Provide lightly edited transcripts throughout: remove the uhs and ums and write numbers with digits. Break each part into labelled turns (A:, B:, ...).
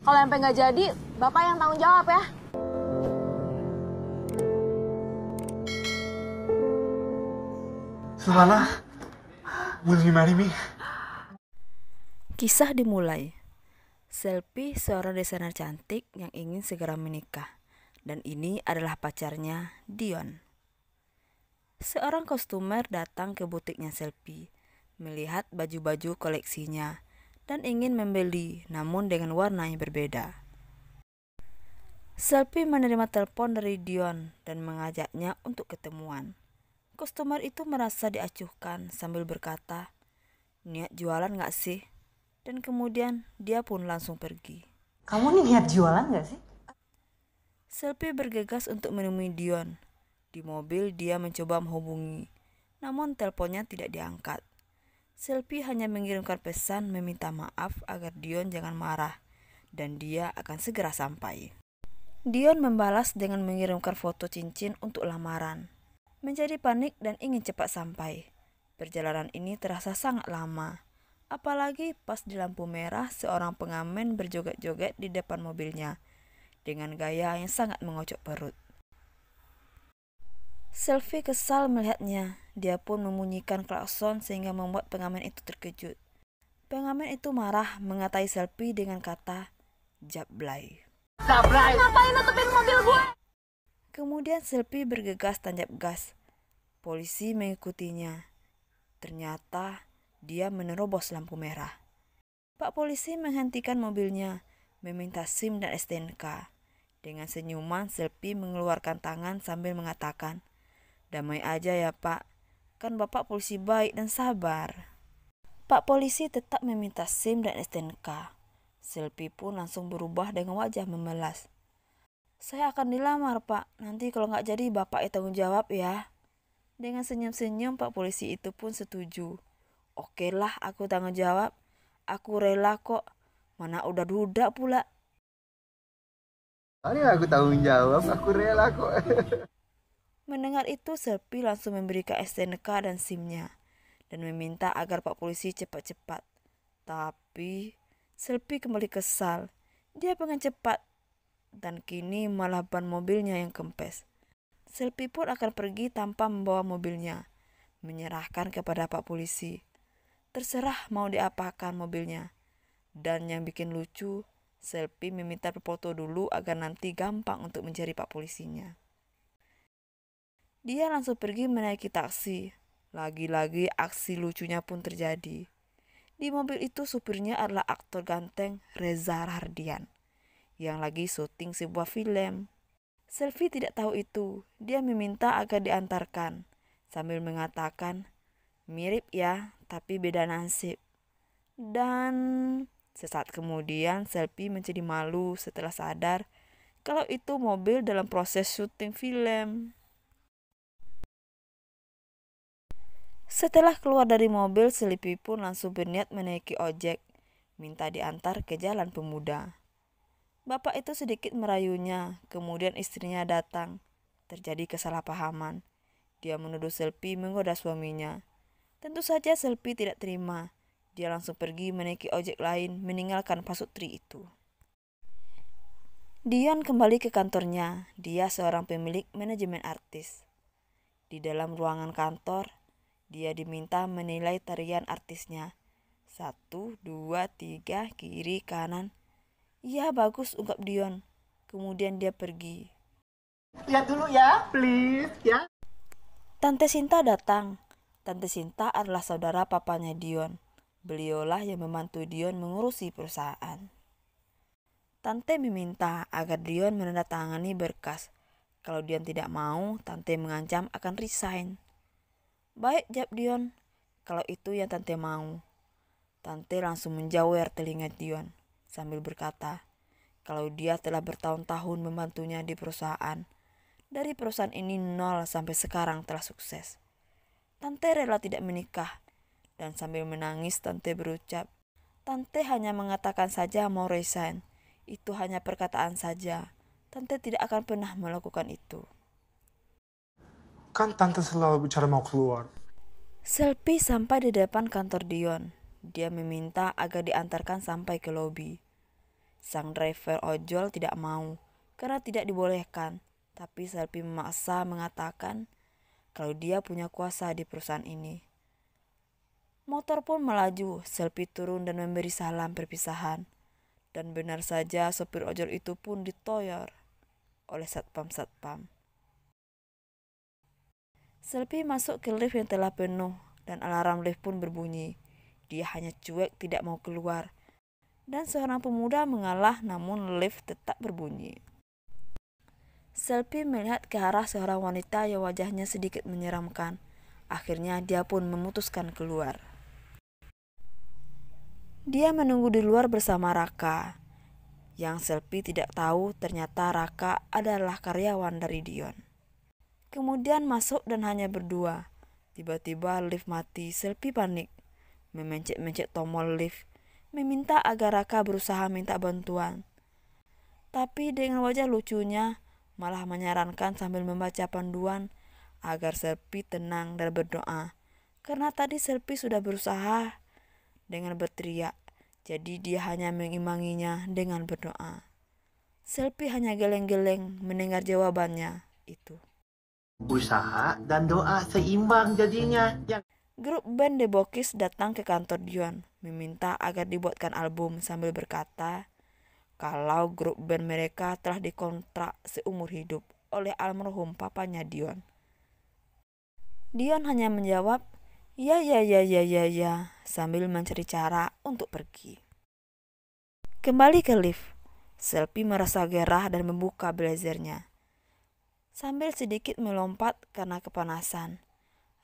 A: Kalau sampai nggak jadi, Bapak yang tanggung jawab ya.
B: Savannah, will you marry me?
C: Kisah dimulai. Selvi seorang desainer cantik yang ingin segera menikah. Dan ini adalah pacarnya, Dion. Seorang kostumer datang ke butiknya Selvi, melihat baju-baju koleksinya, dan ingin membeli namun dengan warna yang berbeda. Selvi menerima telepon dari Dion dan mengajaknya untuk ketemuan. Kostumer itu merasa diacuhkan sambil berkata, "Niat jualan gak sih?" Dan kemudian dia pun langsung pergi.
D: Kamu nih niat jualan gak sih?
C: Selvi bergegas untuk menemui Dion. Di mobil dia mencoba menghubungi, namun teleponnya tidak diangkat. Selvi hanya mengirimkan pesan meminta maaf agar Dion jangan marah dan dia akan segera sampai. Dion membalas dengan mengirimkan foto cincin untuk lamaran. Menjadi panik dan ingin cepat sampai. Perjalanan ini terasa sangat lama. Apalagi pas di lampu merah seorang pengamen berjoget-joget di depan mobilnya dengan gaya yang sangat mengocok perut. Selvi kesal melihatnya. Dia pun membunyikan klakson sehingga membuat pengamen itu terkejut. Pengamen itu marah mengatai Selvi dengan kata "Jablay".
B: Sablay!
A: Ngapain nutupin mobil gue?
C: Kemudian Selvi bergegas tancap gas. Polisi mengikutinya. Ternyata dia menerobos lampu merah. Pak polisi menghentikan mobilnya, meminta SIM dan STNK. Dengan senyuman, Selvi mengeluarkan tangan sambil mengatakan, "Damai aja ya Pak, kan Bapak polisi baik dan sabar." Pak polisi tetap meminta SIM dan STNK. Selvi pun langsung berubah dengan wajah memelas. "Saya akan dilamar Pak, nanti kalau nggak jadi Bapak yang tanggung jawab ya." Dengan senyum-senyum Pak polisi itu pun setuju. "Oke lah, aku tanggung jawab. Aku rela kok. Mana udah duda pula."
B: Ini aku tanggung jawab, aku rela kok.
C: Mendengar itu, Selvi langsung memberikan STNK dan SIM-nya dan meminta agar Pak polisi cepat-cepat. Tapi Selvi kembali kesal. Dia pengen cepat dan kini malah ban mobilnya yang kempes. Selvi pun akan pergi tanpa membawa mobilnya, menyerahkan kepada Pak polisi. Terserah mau diapakan mobilnya. Dan yang bikin lucu, Selvi meminta berfoto dulu agar nanti gampang untuk mencari Pak polisinya. Dia langsung pergi menaiki taksi. Lagi-lagi aksi lucunya pun terjadi. Di mobil itu supirnya adalah aktor ganteng Reza Rahardian yang lagi syuting sebuah film. Selvi tidak tahu itu. Dia meminta agar diantarkan sambil mengatakan, "Mirip ya, tapi beda nasib." Dan sesaat kemudian Selvi menjadi malu setelah sadar kalau itu mobil dalam proses syuting film. Setelah keluar dari mobil, Selvi pun langsung berniat menaiki ojek, minta diantar ke Jalan Pemuda. Bapak itu sedikit merayunya, kemudian istrinya datang. Terjadi kesalahpahaman. Dia menuduh Selvi menggoda suaminya. Tentu saja Selvi tidak terima. Dia langsung pergi menaiki ojek lain, meninggalkan Pak Sutri itu. Dion kembali ke kantornya. Dia seorang pemilik manajemen artis. Di dalam ruangan kantor, dia diminta menilai tarian artisnya. 1, 2, 3, kiri, kanan. "Iya bagus," ungkap Dion. Kemudian dia pergi.
B: Lihat dulu ya, please ya.
C: Tante Sinta datang. Tante Sinta adalah saudara papanya Dion. Beliaulah yang membantu Dion mengurusi perusahaan. Tante meminta agar Dion menandatangani berkas. Kalau Dion tidak mau, Tante mengancam akan resign. "Baik," jawab Dion. "Kalau itu yang Tante mau." Tante langsung menjawer telinga Dion sambil berkata, kalau dia telah bertahun-tahun membantunya di perusahaan. Dari perusahaan ini nol sampai sekarang telah sukses. Tante rela tidak menikah. Dan sambil menangis Tante berucap, "Tante hanya mengatakan saja mau resign. Itu hanya perkataan saja. Tante tidak akan pernah melakukan itu."
B: Kan tante selalu bicara mau keluar.
C: Selvi sampai di depan kantor Dion. Dia meminta agar diantarkan sampai ke lobi. Sang driver ojol tidak mau karena tidak dibolehkan, tapi Selfie memaksa mengatakan kalau dia punya kuasa di perusahaan ini. Motor pun melaju, Selfie turun dan memberi salam perpisahan. Dan benar saja sopir ojol itu pun ditoyor oleh satpam-satpam. Selfie masuk ke lift yang telah penuh dan alarm lift pun berbunyi. Dia hanya cuek tidak mau keluar. Dan seorang pemuda mengalah namun lift tetap berbunyi. Selfie melihat ke arah seorang wanita yang wajahnya sedikit menyeramkan. Akhirnya dia pun memutuskan keluar. Dia menunggu di luar bersama Raka. Yang Selfie tidak tahu ternyata Raka adalah karyawan dari Dion. Kemudian masuk dan hanya berdua. Tiba-tiba lift mati, Selfie panik. Memencet-mencet tombol lift, meminta agar Raka berusaha minta bantuan. Tapi dengan wajah lucunya, malah menyarankan sambil membaca panduan agar Selfie tenang dan berdoa. Karena tadi Selfie sudah berusaha dengan berteriak, jadi dia hanya mengimbanginya dengan berdoa. Selfie hanya geleng-geleng mendengar jawabannya itu.
B: Usaha dan doa seimbang jadinya.
C: Grup band The Bokis datang ke kantor Dion, meminta agar dibuatkan album sambil berkata kalau grup band mereka telah dikontrak seumur hidup oleh almarhum papanya Dion. Dion hanya menjawab, ya sambil mencari cara untuk pergi. Kembali ke lift, Selfie merasa gerah dan membuka blazernya. Sambil sedikit melompat karena kepanasan.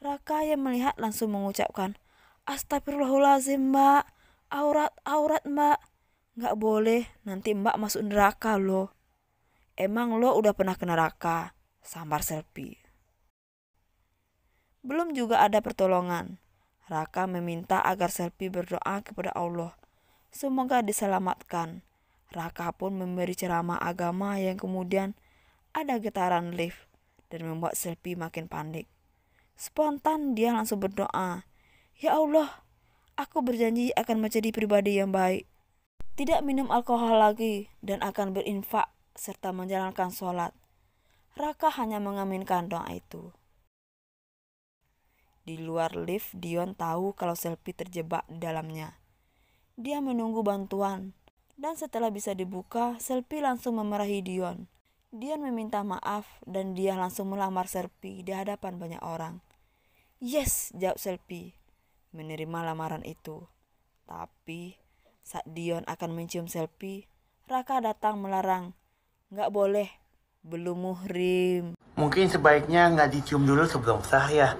C: Raka yang melihat langsung mengucapkan, "Astagfirullahaladzim mbak, aurat mbak. Gak boleh, nanti mbak masuk neraka loh." "Emang lo udah pernah ke neraka?" sambar Selfie. Belum juga ada pertolongan. Raka meminta agar Selfie berdoa kepada Allah. Semoga diselamatkan. Raka pun memberi ceramah agama yang kemudian ada getaran lift dan membuat Selfie makin panik. Spontan dia langsung berdoa, "Ya Allah, aku berjanji akan menjadi pribadi yang baik. Tidak minum alkohol lagi dan akan berinfak serta menjalankan sholat." Raka hanya mengaminkan doa itu. Di luar lift, Dion tahu kalau Selfie terjebak di dalamnya. Dia menunggu bantuan, dan setelah bisa dibuka, Selfie langsung memarahi Dion. Dion meminta maaf dan dia langsung melamar Selfie di hadapan banyak orang. "Yes," jawab Selfie, menerima lamaran itu. Tapi saat Dion akan mencium Selfie, Raka datang melarang. "Nggak boleh, belum muhrim."
B: Mungkin sebaiknya nggak dicium dulu sebelum sah ya.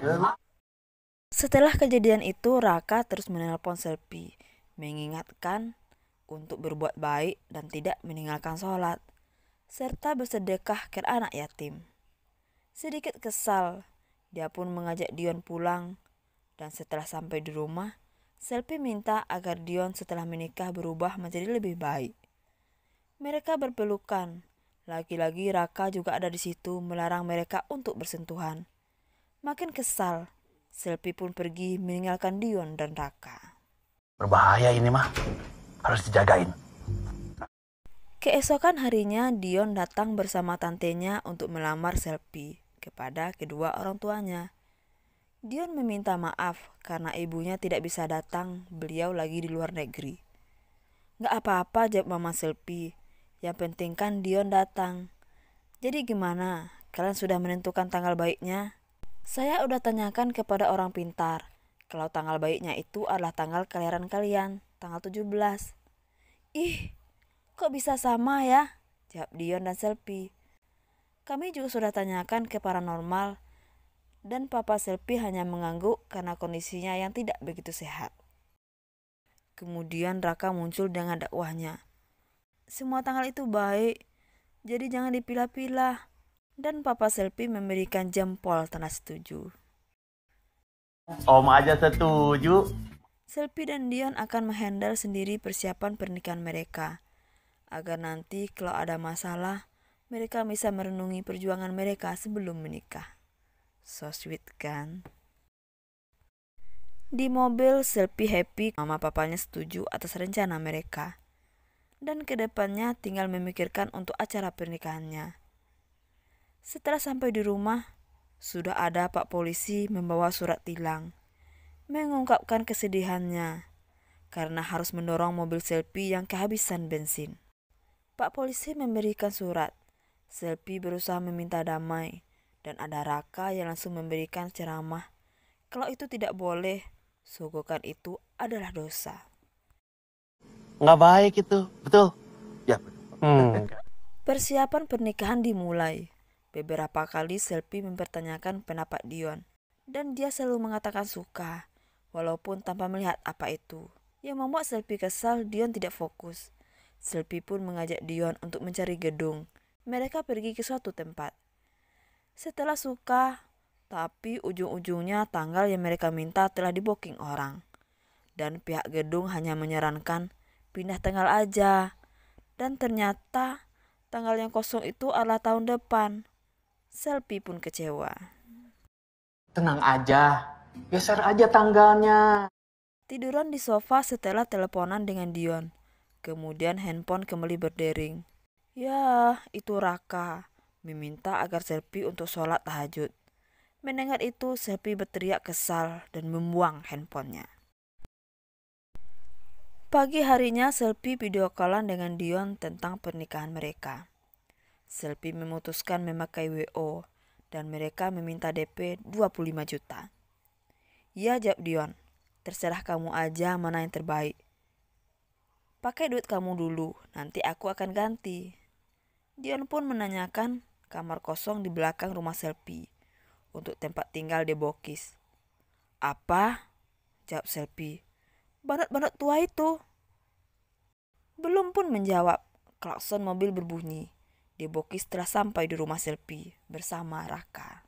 C: Setelah kejadian itu, Raka terus menelpon Selfie, mengingatkan untuk berbuat baik dan tidak meninggalkan sholat, serta bersedekah ke anak yatim. Sedikit kesal, dia pun mengajak Dion pulang, dan setelah sampai di rumah, Selfie minta agar Dion setelah menikah berubah menjadi lebih baik. Mereka berpelukan. Lagi-lagi Raka juga ada di situ melarang mereka untuk bersentuhan. Makin kesal, Selfie pun pergi meninggalkan Dion dan Raka.
B: Berbahaya ini mah, harus dijagain.
C: Keesokan harinya, Dion datang bersama tantenya untuk melamar Selfie kepada kedua orang tuanya. Dion meminta maaf karena ibunya tidak bisa datang, beliau lagi di luar negeri. "Gak apa-apa," jawab mama Selfie. "Yang penting kan Dion datang." "Jadi gimana? Kalian sudah menentukan tanggal baiknya?" "Saya udah tanyakan kepada orang pintar. Kalau tanggal baiknya itu adalah tanggal kelahiran kalian, tanggal 17. "Ih, kok bisa sama ya?" jawab Dion dan Selfie. "Kami juga sudah tanyakan ke paranormal." Dan papa Selfie hanya mengangguk karena kondisinya yang tidak begitu sehat. Kemudian Raka muncul dengan dakwahnya. "Semua tanggal itu baik, jadi jangan dipilah-pilah." Dan papa Selfie memberikan jempol tanda setuju.
B: Om aja setuju.
C: Selfie dan Dion akan menghandle sendiri persiapan pernikahan mereka, agar nanti kalau ada masalah, mereka bisa merenungi perjuangan mereka sebelum menikah. So sweet kan? Di mobil, Selfie happy mama papanya setuju atas rencana mereka. dan kedepannya tinggal memikirkan untuk acara pernikahannya. Setelah sampai di rumah, sudah ada Pak Polisi membawa surat tilang, mengungkapkan kesedihannya karena harus mendorong mobil Selfie yang kehabisan bensin. Pak Polisi memberikan surat. Selfie berusaha meminta damai, dan ada Raka yang langsung memberikan ceramah kalau itu tidak boleh, sogokan itu adalah dosa.
B: Nggak baik itu, betul? Ya.
C: Persiapan pernikahan dimulai. Beberapa kali Selfie mempertanyakan pendapat Dion, dan dia selalu mengatakan suka, walaupun tanpa melihat apa itu. Yang membuat Selfie kesal, Dion tidak fokus. Selfie pun mengajak Dion untuk mencari gedung. Mereka pergi ke suatu tempat. Setelah suka, tapi ujung-ujungnya tanggal yang mereka minta telah di-booking orang. Dan pihak gedung hanya menyarankan pindah tanggal aja. Dan ternyata tanggal yang kosong itu adalah tahun depan. Selfie pun kecewa.
E: Tenang aja, geser aja tanggalnya.
C: Tiduran di sofa setelah teleponan dengan Dion. Kemudian handphone kembali berdering. Ya, itu Raka meminta agar Selfie untuk sholat tahajud. Mendengar itu, Selfie berteriak kesal dan membuang handphonenya. Pagi harinya, Selfie video callan dengan Dion tentang pernikahan mereka. Selfie memutuskan memakai WO dan mereka meminta DP 25 juta. Ya, jawab Dion, terserah kamu aja mana yang terbaik. Pakai duit kamu dulu, nanti aku akan ganti. Dion pun menanyakan kamar kosong di belakang rumah Selfie untuk tempat tinggal di Bokis. Apa? Jawab Selfie. Bandot-bandot tua itu. Belum pun menjawab, klakson mobil berbunyi. Debokis telah sampai di rumah Selfie bersama Raka.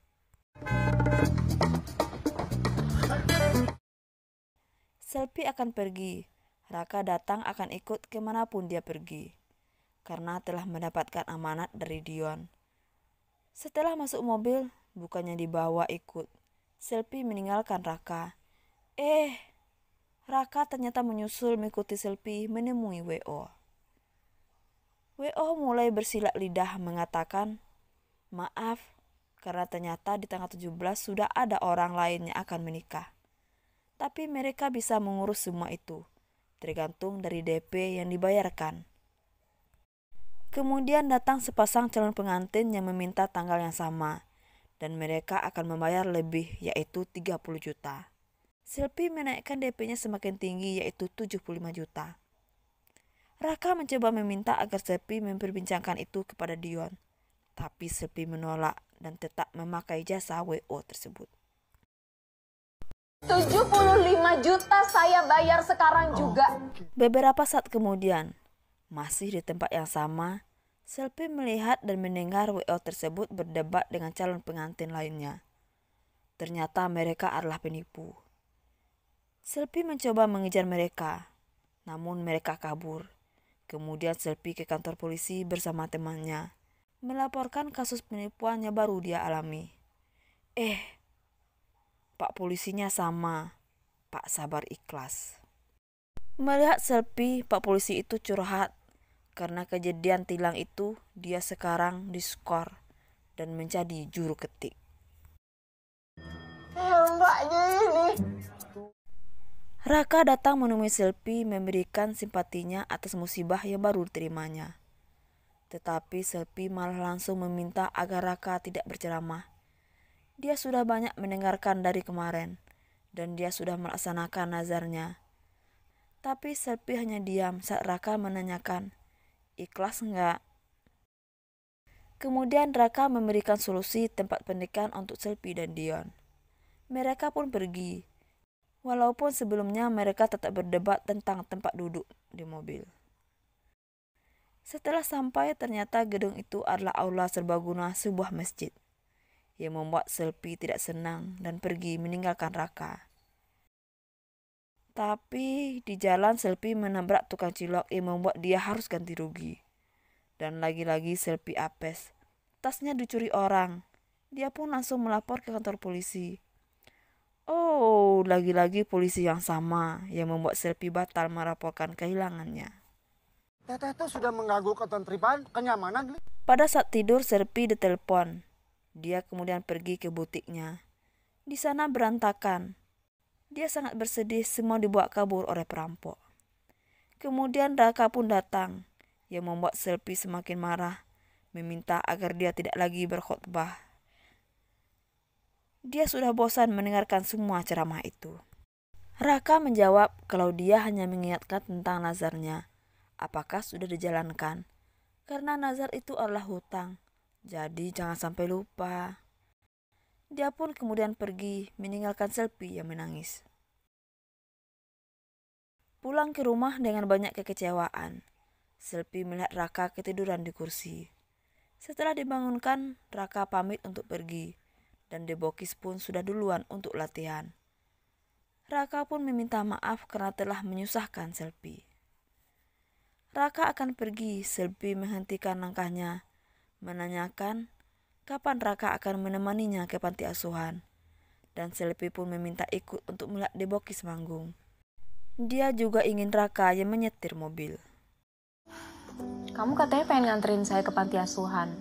C: Selfie akan pergi. Raka datang akan ikut kemanapun dia pergi, karena telah mendapatkan amanat dari Dion. Setelah masuk mobil, bukannya dibawa ikut. Selfie meninggalkan Raka. Raka ternyata menyusul mengikuti Selfie menemui WO. WO mulai bersilat lidah mengatakan, maaf, karena ternyata di tanggal 17 sudah ada orang lain yang akan menikah. Tapi mereka bisa mengurus semua itu, tergantung dari DP yang dibayarkan. Kemudian datang sepasang calon pengantin yang meminta tanggal yang sama, dan mereka akan membayar lebih, yaitu 30 juta. Selfie menaikkan DP-nya semakin tinggi, yaitu 75 juta. Raka mencoba meminta agar Selfie memperbincangkan itu kepada Dion, tapi Selfie menolak dan tetap memakai jasa WO tersebut.
A: 75 juta saya bayar sekarang juga.
C: Beberapa saat kemudian, masih di tempat yang sama, Selfie melihat dan mendengar WO tersebut berdebat dengan calon pengantin lainnya. Ternyata mereka adalah penipu. Selfie mencoba mengejar mereka, namun mereka kabur. Kemudian Selfie ke kantor polisi bersama temannya, melaporkan kasus penipuan yang baru dia alami. Pak polisinya sama, Pak Sabar Ikhlas. Melihat Selfie, Pak polisi itu curhat. Karena kejadian tilang itu, dia sekarang diskor dan menjadi juru ketik.
A: Mbaknya ini.
C: Raka datang menemui Selfie memberikan simpatinya atas musibah yang baru diterimanya. Tetapi Selfie malah langsung meminta agar Raka tidak berceramah. Dia sudah banyak mendengarkan dari kemarin, dan dia sudah melaksanakan nazarnya. Tapi Selfie hanya diam saat Raka menanyakan, ikhlas enggak? Kemudian Raka memberikan solusi tempat pernikahan untuk Selfie dan Dion. Mereka pun pergi, walaupun sebelumnya mereka tetap berdebat tentang tempat duduk di mobil. Setelah sampai, ternyata gedung itu adalah aula serbaguna sebuah masjid, yang membuat Selfie tidak senang dan pergi meninggalkan Raka. Tapi di jalan Selfie menabrak tukang cilok yang membuat dia harus ganti rugi. Dan lagi-lagi Selfie apes. Tasnya dicuri orang. Dia pun langsung melapor ke kantor polisi. Oh, lagi-lagi polisi yang sama yang membuat Selfie batal melaporkan kehilangannya.
F: Teteh tuh sudah mengganggu ketentripan, kenyamanan.
C: Pada saat tidur, Selfie ditelepon. Dia kemudian pergi ke butiknya. Di sana berantakan. Dia sangat bersedih, semua dibawa kabur oleh perampok. Kemudian Raka pun datang, yang membuat Selfie semakin marah, meminta agar dia tidak lagi berkhotbah. Dia sudah bosan mendengarkan semua ceramah itu. Raka menjawab kalau dia hanya mengingatkan tentang nazarnya. Apakah sudah dijalankan? Karena nazar itu adalah hutang, jadi jangan sampai lupa. Dia pun kemudian pergi, meninggalkan Selfie yang menangis. Pulang ke rumah dengan banyak kekecewaan, Selfie melihat Raka ketiduran di kursi. Setelah dibangunkan, Raka pamit untuk pergi, dan Debokis pun sudah duluan untuk latihan. Raka pun meminta maaf karena telah menyusahkan Selfie. Raka akan pergi, Selfie menghentikan langkahnya, menanyakan kapan Raka akan menemaninya ke panti asuhan. Dan Selfie pun meminta ikut untuk melihat Debokis manggung. Dia juga ingin Raka yang menyetir mobil.
A: Kamu katanya pengen nganterin saya ke panti asuhan.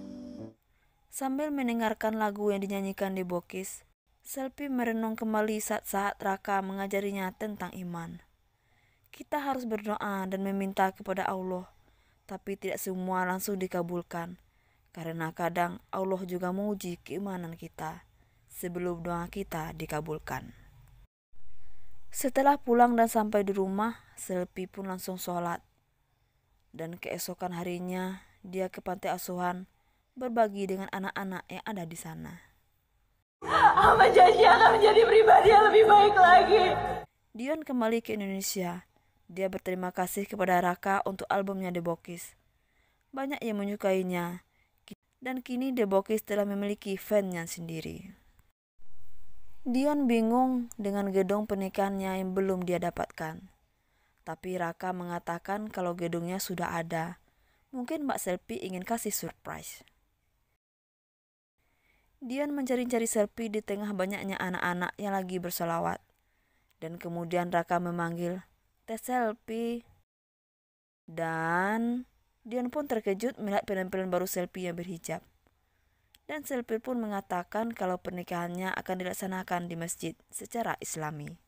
C: Sambil mendengarkan lagu yang dinyanyikan Debokis, Selfie merenung kembali saat-saat Raka mengajarinya tentang iman. Kita harus berdoa dan meminta kepada Allah, tapi tidak semua langsung dikabulkan. Karena kadang Allah juga menguji keimanan kita sebelum doa kita dikabulkan. Setelah pulang dan sampai di rumah, Selfie pun langsung sholat. Dan keesokan harinya, dia ke panti asuhan berbagi dengan anak-anak yang ada di sana.
A: Ama janji akan menjadi pribadi yang lebih baik lagi.
C: Dion kembali ke Indonesia. Dia berterima kasih kepada Raka untuk albumnya Debokis. Banyak yang menyukainya. Dan kini Debokis telah memiliki fansnya sendiri. Dion bingung dengan gedung pernikahannya yang belum dia dapatkan. Tapi Raka mengatakan kalau gedungnya sudah ada. Mungkin Mbak Selfie ingin kasih surprise. Dion mencari-cari Selfie di tengah banyaknya anak-anak yang lagi bersolawat. Dan kemudian Raka memanggil, "Teh Selfie." Dan Dion pun terkejut melihat penampilan baru Selfie yang berhijab. Dan Selfie pun mengatakan kalau pernikahannya akan dilaksanakan di masjid secara islami.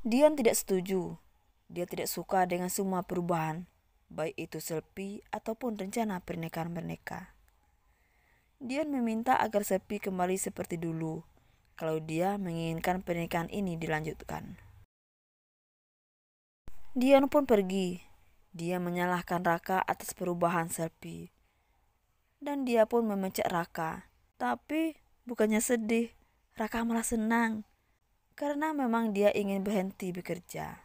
C: Dion tidak setuju. Dia tidak suka dengan semua perubahan, baik itu Selfie ataupun rencana pernikahan mereka. Dion meminta agar Selfie kembali seperti dulu, kalau dia menginginkan pernikahan ini dilanjutkan. Dion pun pergi. Dia menyalahkan Raka atas perubahan Selfie. Dan dia pun memencet Raka. Tapi bukannya sedih, Raka malah senang. Karena memang dia ingin berhenti bekerja.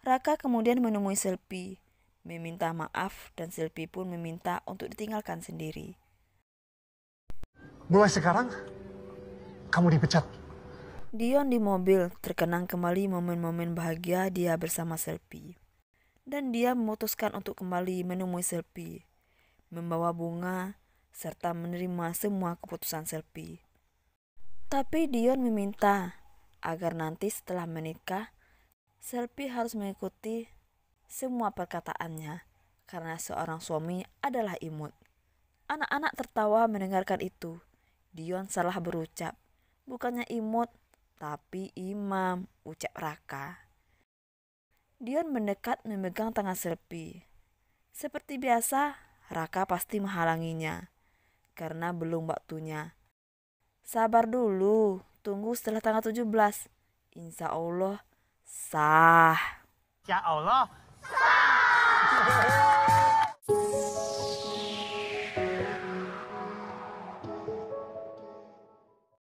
C: Raka kemudian menemui Selfie, meminta maaf dan Selfie pun meminta untuk ditinggalkan sendiri.
F: Mulai sekarang, kamu dipecat.
C: Dion di mobil terkenang kembali momen-momen bahagia dia bersama Selfie. Dan dia memutuskan untuk kembali menemui Selfie, membawa bunga, serta menerima semua keputusan Selfie. Tapi Dion meminta agar nanti setelah menikah, Selfie harus mengikuti semua perkataannya, karena seorang suami adalah imut. Anak-anak tertawa mendengarkan itu. Dion salah berucap, bukannya imut, tapi imam, ucap Raka. Dion mendekat memegang tangan Selfie. Seperti biasa, Raka pasti menghalanginya, karena belum waktunya. Sabar dulu, tunggu setelah tanggal 17. Insya Allah, sah.
F: Ya Allah. Sah.